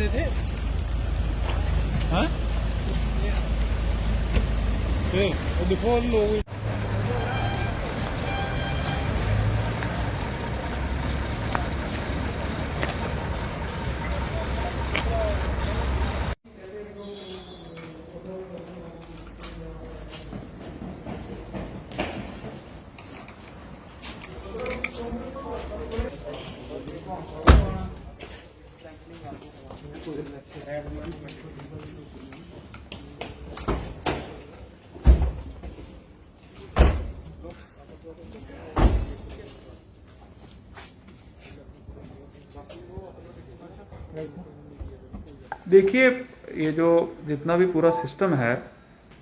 थे हाँ देखो लोग देखिए, ये जो जितना भी पूरा सिस्टम है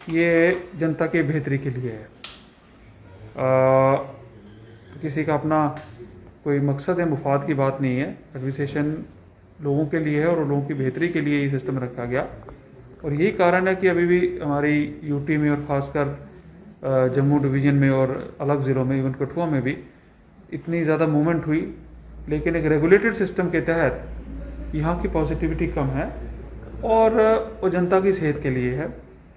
ये जनता के बेहतरी के लिए है। किसी का अपना कोई मकसद है, मुफाद की बात नहीं है। एडमिनिस्ट्रेशन लोगों के लिए है और लोगों की बेहतरी के लिए ये सिस्टम रखा गया। और यही कारण है कि अभी भी हमारी यूटी में और ख़ासकर जम्मू डिवीज़न में और अलग ज़िलों में, इवन कठुआ में भी इतनी ज़्यादा मूवमेंट हुई। लेकिन एक रेगुलेटेड सिस्टम के तहत यहाँ की पॉजिटिविटी कम है और वो जनता की सेहत के लिए है।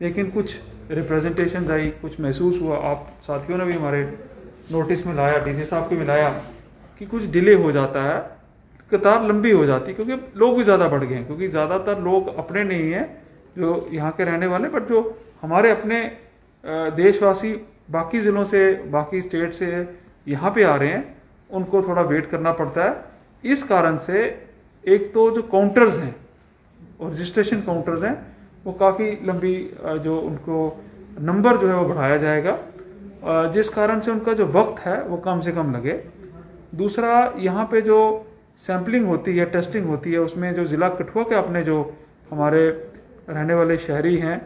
लेकिन कुछ रिप्रेजेंटेशन आई, कुछ महसूस हुआ, आप साथियों ने भी हमारे नोटिस में लाया, डीसी साहब को भी लाया कि कुछ डिले हो जाता है, कतार लंबी हो जाती है क्योंकि लोग भी ज़्यादा बढ़ गए हैं। क्योंकि ज़्यादातर लोग अपने नहीं हैं जो यहाँ के रहने वाले, बट जो हमारे अपने देशवासी बाकी ज़िलों से, बाकी स्टेट से यहाँ पे आ रहे हैं, उनको थोड़ा वेट करना पड़ता है। इस कारण से एक तो जो काउंटर्स हैं और रजिस्ट्रेशन काउंटर्स हैं वो काफ़ी लंबी, जो उनको नंबर जो है वो बढ़ाया जाएगा, जिस कारण से उनका जो वक्त है वो कम से कम लगे। दूसरा, यहाँ पे जो सैम्पलिंग होती है, टेस्टिंग होती है, उसमें जो ज़िला कठुआ के अपने जो हमारे रहने वाले शहरी हैं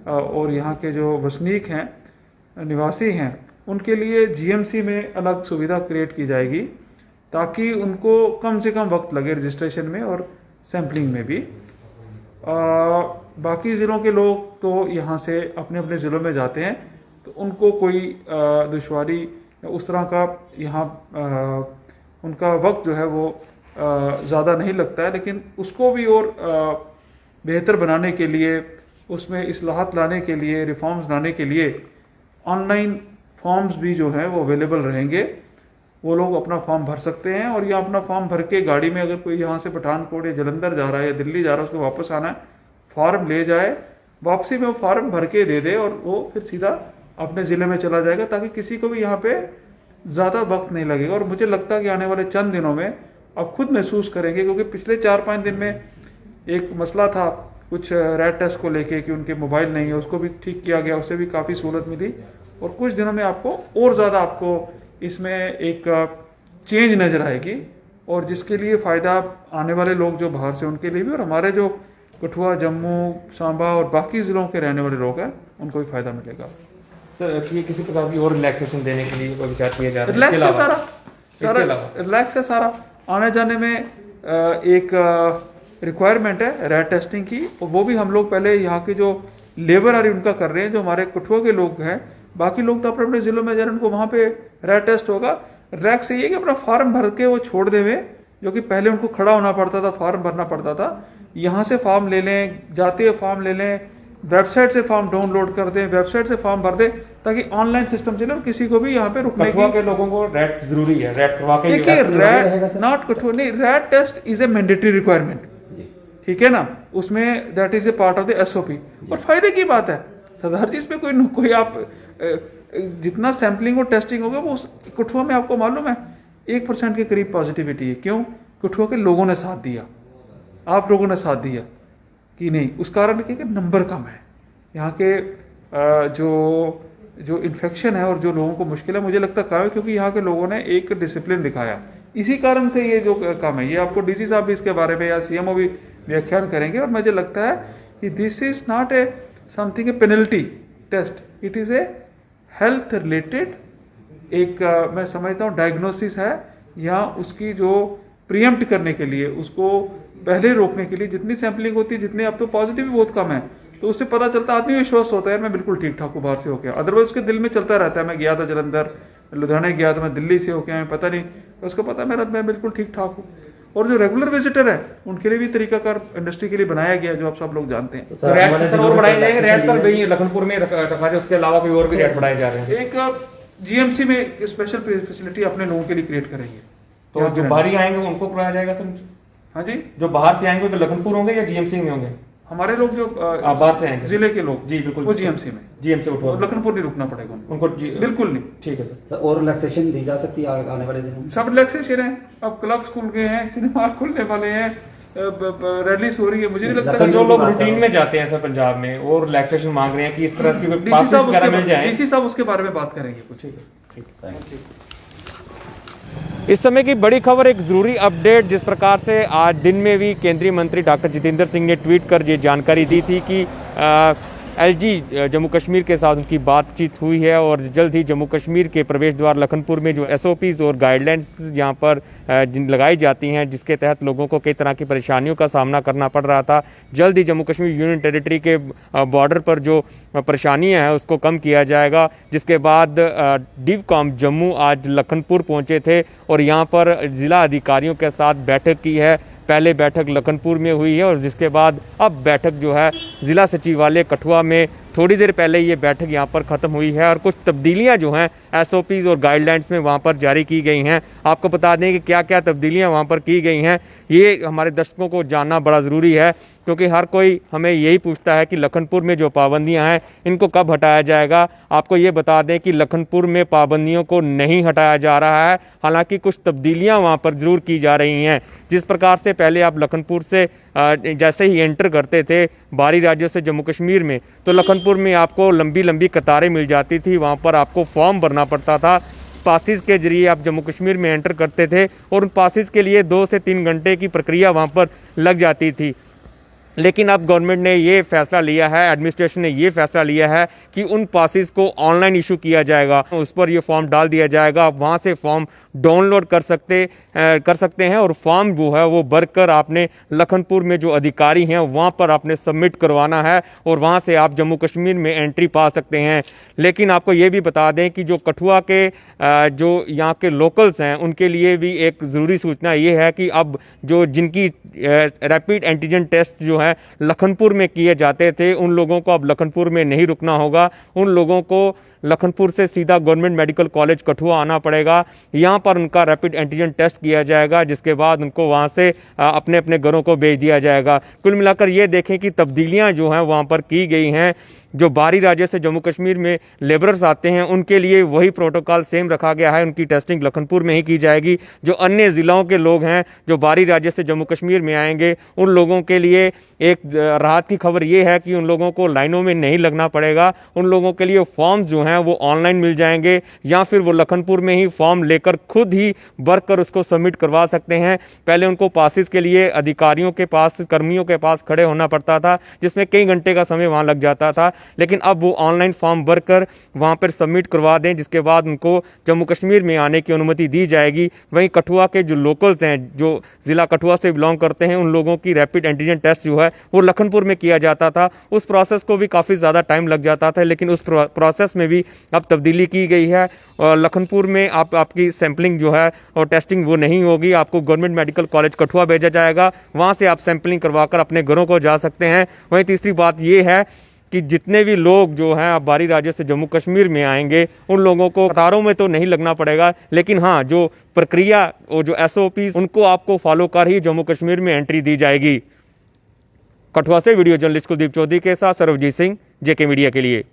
और यहाँ के जो वसनीक हैं, निवासी हैं, उनके लिए जीएमसी में अलग सुविधा क्रिएट की जाएगी ताकि उनको कम से कम वक्त लगे रजिस्ट्रेशन में और सैम्पलिंग में भी। बाकी ज़िलों के लोग तो यहाँ से अपने अपने ज़िलों में जाते हैं, तो उनको कोई दुश्वारी उस तरह का यहाँ उनका वक्त जो है वो ज़्यादा नहीं लगता है। लेकिन उसको भी और बेहतर बनाने के लिए, उसमें इस्लाहत लाने के लिए, रिफॉर्म्स लाने के लिए ऑनलाइन फॉर्म्स भी जो हैं वो अवेलेबल रहेंगे। वो लोग अपना फॉर्म भर सकते हैं और या अपना फॉर्म भर के गाड़ी में, अगर कोई यहाँ से पठानकोट या जलंधर जा रहा है या दिल्ली जा रहा है, उसको वापस आना है, फॉर्म ले जाए, वापसी में वो फॉर्म भर के दे दे और वो फिर सीधा अपने ज़िले में चला जाएगा ताकि किसी को भी यहाँ पे ज़्यादा वक्त नहीं लगेगा। और मुझे लगता है कि आने वाले चंद दिनों में आप खुद महसूस करेंगे, क्योंकि पिछले 4-5 दिन में एक मसला था कुछ रैट टेस्ट को लेके कि उनके मोबाइल नहीं है, उसको भी ठीक किया गया, उससे भी काफ़ी सहूलत मिली। और कुछ दिनों में आपको और ज़्यादा आपको इसमें एक चेंज नज़र आएगी और जिसके लिए फ़ायदा आने वाले लोग जो बाहर से, उनके लिए भी, और हमारे जो कठुआ, जम्मू, सांबा और बाकी ज़िलों के रहने वाले लोग हैं उनको भी फ़ायदा मिलेगा। सर, ये किसी प्रकार की और रिलैक्सेशन देने के लिए कोई विचार किया जा रहा है? रिलैक्स है सारा रिलैक्स है सारा। आने जाने में एक रिक्वायरमेंट है रैट टेस्टिंग की, और वो भी हम लोग पहले यहाँ के जो लेबर आ रही उनका कर रहे हैं, जो हमारे कठुआ के लोग हैं। बाकी लोग तो अपने अपने ज़िलों में जा रहे हैं, उनको वहाँ पे रैट टेस्ट होगा। रिलैक्स ये है कि अपना फॉर्म भर के वो छोड़ दे हुए, जो कि पहले उनको खड़ा होना पड़ता था, फॉर्म भरना पड़ता था। यहाँ से फॉर्म ले लें, जाते हुए फॉर्म ले लें, वेबसाइट से फॉर्म डाउनलोड कर दें, वेबसाइट से फॉर्म भर दें, ताकि ऑनलाइन सिस्टम चले और किसी को भी यहाँ पे रुकने कठुआ के लोगों को रैट जरूरी है, रैट करवा के देखिए, रैट नॉट कठुआ नहीं, RAT test is a mandatory requirement, ठीक है ना, उसमें that is a part of the SOP. और फायदे की बात है सरदार, इसमें कोई आप जितना सैम्पलिंग और टेस्टिंग होगा वो कठुआ में आपको मालूम है 1% के करीब पॉजिटिविटी है। क्यों? कठुआ के लोगों ने साथ दिया, आप लोगों ने साथ दिया कि नहीं, उस कारण कि नंबर कम है। यहाँ के जो जो इन्फेक्शन है और जो लोगों को मुश्किल है, मुझे लगता कम है, क्योंकि यहाँ के लोगों ने एक डिसिप्लिन दिखाया। इसी कारण से ये जो काम है, ये आपको डीसी साहब भी इसके बारे में या सीएमओ भी व्याख्यान करेंगे। और मुझे लगता है कि this is not a something a penalty test, it is a health related एक मैं समझता हूँ डायग्नोसिस है, या उसकी जो प्रियम्प्ट करने के लिए, उसको पहले रोकने के लिए जितनी सैम्पलिंग होती है, जितने अब तो पॉजिटिव भी बहुत कम है, तो उससे पता चलता आदमी विश्वास होता है मैं बिल्कुल ठीक ठाक हूँ, बाहर से होके। अदरवाइज उसके दिल में चलता रहता है मैं गया था जलंधर, लुधियाना गया था, मैं दिल्ली से होके आया, पता नहीं, उसको पता है मैं बिल्कुल ठीक ठाक हूँ। और जो रेगुलर विजिटर है उनके लिए भी तरीकाकार इंडस्ट्री के लिए बनाया गया, जो आप सब लोग जानते हैं। तो रेट सर और बढ़ाए जाएंगे, रेट सर भाई लखनपुर में रखा जाए, उसके अलावा कोई और भी रेट बढ़ाए जा रहे हैं? एक जीएमसी में स्पेशल फैसिलिटी अपने लोगों के लिए क्रिएट करेंगे। तो जो बाहरी आएंगे उनको कराया जाएगा सर? हाँ जी, जो बाहर से आएंगे वो लखनपुर होंगे या जीएमसी में होंगे? हमारे लोग जो बाहर से आएंगे जिले के लोग, जी बिल्कुल, वो जीएमसी में, जीएमसी उठवा, लखनपुर नहीं रुकना पड़ेगा उनको बिल्कुल नहीं। ठीक है सर। और रिलैक्सेशन दी जा सकती है आने वाले दिनों में? सब रिलैक्सेशन है, अब क्लब खुल गए हैं, सिनेमा खुलने वाले हैं, रैलीज हो रही है। मुझे नहीं लगता सर जो लोग रूटीन में जाते हैं सर पंजाब में और रिलैक्सेशन मांग रहे हैं कि इस तरह की पासेस वगैरह मिल जाए, डीसी साहब उसके बारे में बात करेंगे कुछ। ठीक है। इस समय की बड़ी खबर, एक ज़रूरी अपडेट, जिस प्रकार से आज दिन में भी केंद्रीय मंत्री डॉक्टर जितेंद्र सिंह ने ट्वीट कर ये जानकारी दी थी कि एलजी जम्मू कश्मीर के साथ उनकी बातचीत हुई है और जल्द ही जम्मू कश्मीर के प्रवेश द्वार लखनपुर में जो एसओपीज़ और गाइडलाइंस यहाँ पर लगाई जाती हैं, जिसके तहत लोगों को कई तरह की परेशानियों का सामना करना पड़ रहा था, जल्द ही जम्मू कश्मीर यूनियन टेरिटरी के बॉर्डर पर जो परेशानियाँ हैं उसको कम किया जाएगा। जिसके बाद डिवकॉम जम्मू आज लखनपुर पहुँचे थे और यहाँ पर ज़िला अधिकारियों के साथ बैठक की है। पहले बैठक लखनपुर में हुई है और जिसके बाद अब बैठक जो है ज़िला सचिवालय कठुआ में, थोड़ी देर पहले ये बैठक यहाँ पर ख़त्म हुई है और कुछ तब्दीलियाँ जो हैं एसओपीज़ और गाइडलाइंस में वहाँ पर जारी की गई हैं। आपको बता दें कि क्या क्या तब्दीलियाँ वहाँ पर की गई हैं, ये हमारे दर्शकों को जानना बड़ा ज़रूरी है, क्योंकि हर कोई हमें यही पूछता है कि लखनपुर में जो पाबंदियाँ हैं इनको कब हटाया जाएगा। आपको ये बता दें कि लखनपुर में पाबंदियों को नहीं हटाया जा रहा है, हालांकि कुछ तब्दीलियाँ वहाँ पर ज़रूर की जा रही हैं। जिस प्रकार से पहले आप लखनपुर से जैसे ही एंटर करते थे बाहरी राज्यों से जम्मू कश्मीर में, तो लखनपुर में आपको लंबी लंबी कतारें मिल जाती थी, वहाँ पर आपको फॉर्म भरना पड़ता था। पासिस के जरिए आप जम्मू कश्मीर में एंटर करते थे और उन पासिस के लिए 2 से 3 घंटे की प्रक्रिया वहाँ पर लग जाती थी। लेकिन अब गवर्नमेंट ने ये फैसला लिया है, एडमिनिस्ट्रेशन ने ये फैसला लिया है कि उन पासिस को ऑनलाइन इशू किया जाएगा, उस पर ये फॉर्म डाल दिया जाएगा, आप वहाँ से फॉर्म डाउनलोड कर सकते हैं और फॉर्म जो है वो भरकर आपने लखनपुर में जो अधिकारी हैं वहाँ पर आपने सबमिट करवाना है और वहाँ से आप जम्मू कश्मीर में एंट्री पा सकते हैं। लेकिन आपको ये भी बता दें कि जो कठुआ के जो यहाँ के लोकल्स हैं उनके लिए भी एक ज़रूरी सूचना ये है कि अब जो जिनकी रैपिड एंटीजन टेस्ट जो है लखनपुर में किए जाते थे, उन लोगों को अब लखनपुर में नहीं रुकना होगा, उन लोगों को लखनपुर से सीधा गवर्नमेंट मेडिकल कॉलेज कठुआ आना पड़ेगा। यहाँ पर उनका रैपिड एंटीजन टेस्ट किया जाएगा, जिसके बाद उनको वहाँ से अपने अपने घरों को भेज दिया जाएगा। कुल मिलाकर ये देखें कि तब्दीलियाँ जो हैं वहाँ पर की गई हैं। जो बाहरी राज्य से जम्मू कश्मीर में लेबरर्स आते हैं उनके लिए वही प्रोटोकॉल सेम रखा गया है, उनकी टेस्टिंग लखनपुर में ही की जाएगी। जो अन्य ज़िलों के लोग हैं जो बाहरी राज्य से जम्मू कश्मीर में आएंगे, उन लोगों के लिए एक राहत की खबर ये है कि उन लोगों को लाइनों में नहीं लगना पड़ेगा। उन लोगों के लिए फॉर्म्स जो हैं वो ऑनलाइन मिल जाएंगे या फिर वो लखनपुर में ही फॉर्म लेकर खुद ही भरकर उसको सबमिट करवा सकते हैं। पहले उनको पासिस के लिए अधिकारियों के पास, कर्मियों के पास खड़े होना पड़ता था, जिसमें कई घंटे का समय वहाँ लग जाता था, लेकिन अब वो ऑनलाइन फॉर्म भरकर वहाँ पर सबमिट करवा दें, जिसके बाद उनको जम्मू कश्मीर में आने की अनुमति दी जाएगी। वहीं कठुआ के जो लोकल्स हैं, जो ज़िला कठुआ से बिलोंग करते हैं, उन लोगों की रैपिड एंटीजन टेस्ट जो है वो लखनपुर में किया जाता था। उस प्रोसेस को भी काफ़ी ज़्यादा टाइम लग जाता था, लेकिन उस प्रोसेस में भी अब तब्दीली की गई है। लखनपुर में आपकी सैम्पलिंग जो है और टेस्टिंग वो नहीं होगी, आपको गवर्नमेंट मेडिकल कॉलेज कठुआ भेजा जाएगा, वहाँ से आप सैम्पलिंग करवाकर अपने घरों को जा सकते हैं। वहीं तीसरी बात ये है कि जितने भी लोग जो हैं अब बाहरी राज्य से जम्मू कश्मीर में आएंगे, उन लोगों को कतारों में तो नहीं लगना पड़ेगा, लेकिन हाँ जो प्रक्रिया और जो एसओपी उनको आपको फॉलो कर ही जम्मू कश्मीर में एंट्री दी जाएगी। कठुआ से वीडियो जर्नलिस्ट कुलदीप चौधरी के साथ सर्वजीत सिंह, जेके मीडिया के लिए।